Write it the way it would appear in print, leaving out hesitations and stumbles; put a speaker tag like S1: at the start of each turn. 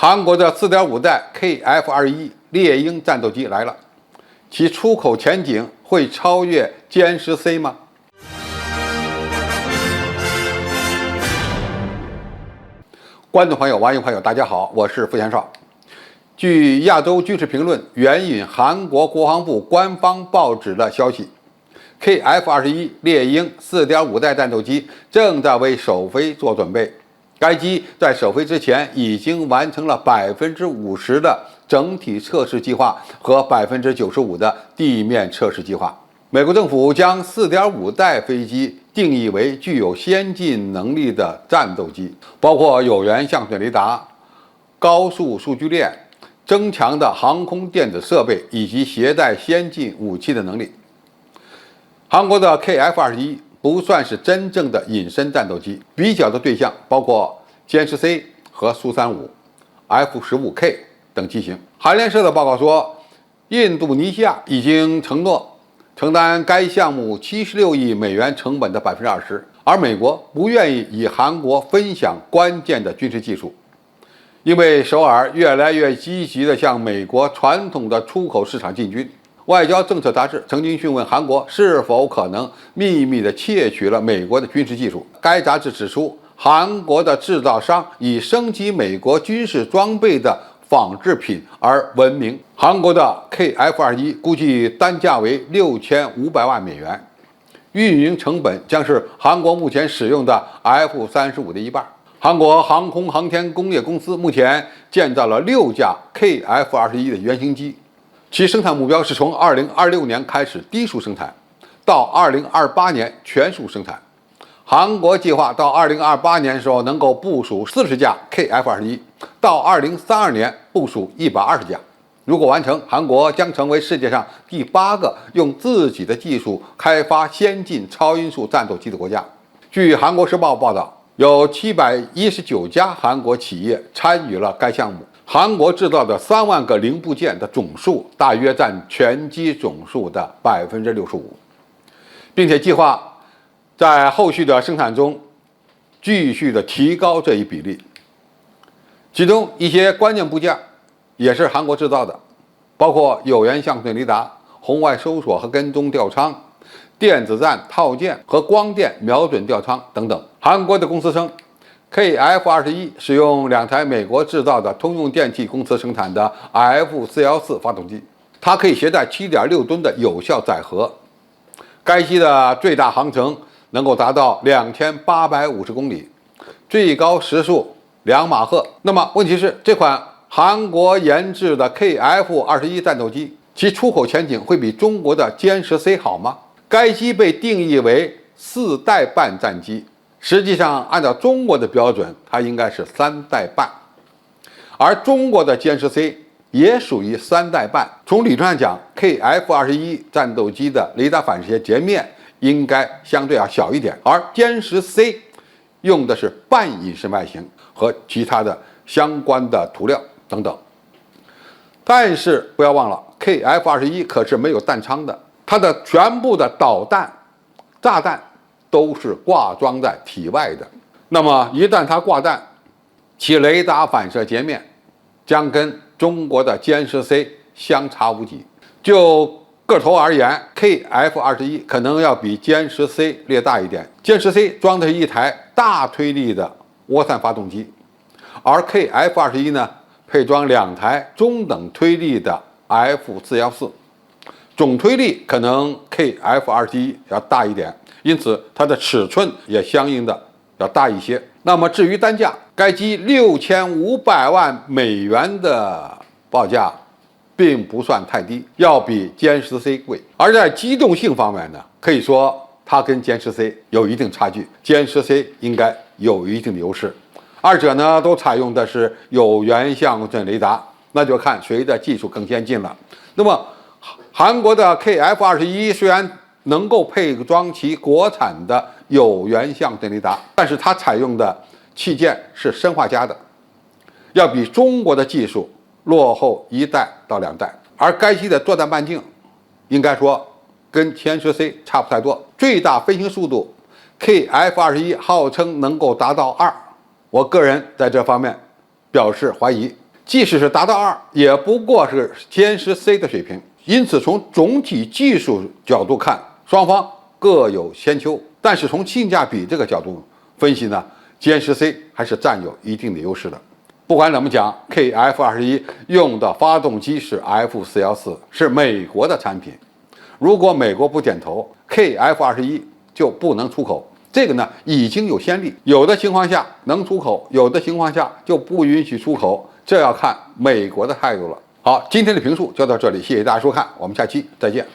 S1: 韩国的4.5代 KF-21猎鹰战斗机来了，其出口前景会超越歼10C 吗？观众朋友、网友朋友，大家好，我是付贤少。据亚洲军事评论援引韩国国防部官方报纸的消息，KF-21猎鹰4.5代战斗机正在为首飞做准备。该机在首飞之前已经完成了50%的整体测试计划和95%的地面测试计划。美国政府将4.5代飞机定义为具有先进能力的战斗机，包括有源相对雷达、高速数据链、增强的航空电子设备以及携带先进武器的能力。韩国的 KF-21不算是真正的隐身战斗机，比较的对象包括歼10C 和苏35、F-15K 等机型。韩联社的报告说，印度尼西亚已经承诺承担该项目76亿美元成本的20%，而美国不愿意与韩国分享关键的军事技术，因为首尔越来越积极地向美国传统的出口市场进军。外交政策杂志曾经询问韩国是否可能秘密地窃取了美国的军事技术。该杂志指出，韩国的制造商以升级美国军事装备的仿制品而闻名。韩国的 KF-21估计单价为6500万美元，运营成本将是韩国目前使用的 F-35的一半。韩国航空航天工业公司目前建造了6架 KF-21的原型机，其生产目标是从2026年开始低速生产，到2028年全速生产。韩国计划到2028年的时候能够部署40架 KF-21，到2032年部署120架。如果完成，韩国将成为世界上第8个用自己的技术开发先进超音速战斗机的国家。据韩国时报报道，有719家韩国企业参与了该项目。韩国制造的3万个零部件的总数大约占全机总数的65%，并且计划在后续的生产中继续的提高这一比例。其中一些关键部件也是韩国制造的，包括有源相对雷达、红外搜索和跟踪吊舱、电子战套件和光电瞄准吊舱等等。韩国的公司称，KF-21使用2台美国制造的通用电气公司生产的 F414发动机，它可以携带7.6吨的有效载荷。该机的最大航程能够达到2850公里，最高时速2马赫。那么问题是，这款韩国研制的 KF-21战斗机，其出口前景会比中国的歼10C 好吗？该机被定义为4代半战机，实际上按照中国的标准，它应该是3代半，而中国的歼10C也属于3代半。从理论上讲， KF-21战斗机的雷达反射截面应该相对要小一点，而歼10C用的是半隐身外形和其他的相关的涂料等等。但是不要忘了， KF-21可是没有弹仓的，它的全部的导弹、炸弹都是挂装在体外的。那么一旦它挂弹，其雷达反射截面将跟中国的歼10C相差无几。就个头而言， KF-21可能要比歼10C略大一点。歼10C装的是一台大推力的涡扇发动机，而 KF-21呢配装2台中等推力的 F414，总推力可能 KF-21要大一点，因此它的尺寸也相应的要大一些。那么至于单价，该机6500万美元的报价并不算太低，要比歼10C贵。而在机动性方面呢，可以说它跟歼10C有一定差距，歼10C应该有一定的优势。二者呢都采用的是有源相对雷达，那就看谁的技术更先进了。那么韩国的 KF-21虽然能够配装其国产的有源相对雷达，但是它采用的器件是砷化镓的，要比中国的技术落后1代到2代。而该机的作战半径应该说跟歼10C差不太多，最大飞行速度 KF-21号称能够达到2，我个人在这方面表示怀疑。即使是达到2，也不过是歼10C 的水平。因此，从总体技术角度看，双方各有千秋。但是从性价比这个角度分析呢，歼10C 还是占有一定的优势的。不管怎么讲 ，KF-21用的发动机是 F414，是美国的产品。如果美国不点头 ，KF-21就不能出口。这个呢已经有先例，有的情况下能出口，有的情况下就不允许出口，这要看美国的态度了。好，今天的评述就到这里，谢谢大家收看，我们下期再见。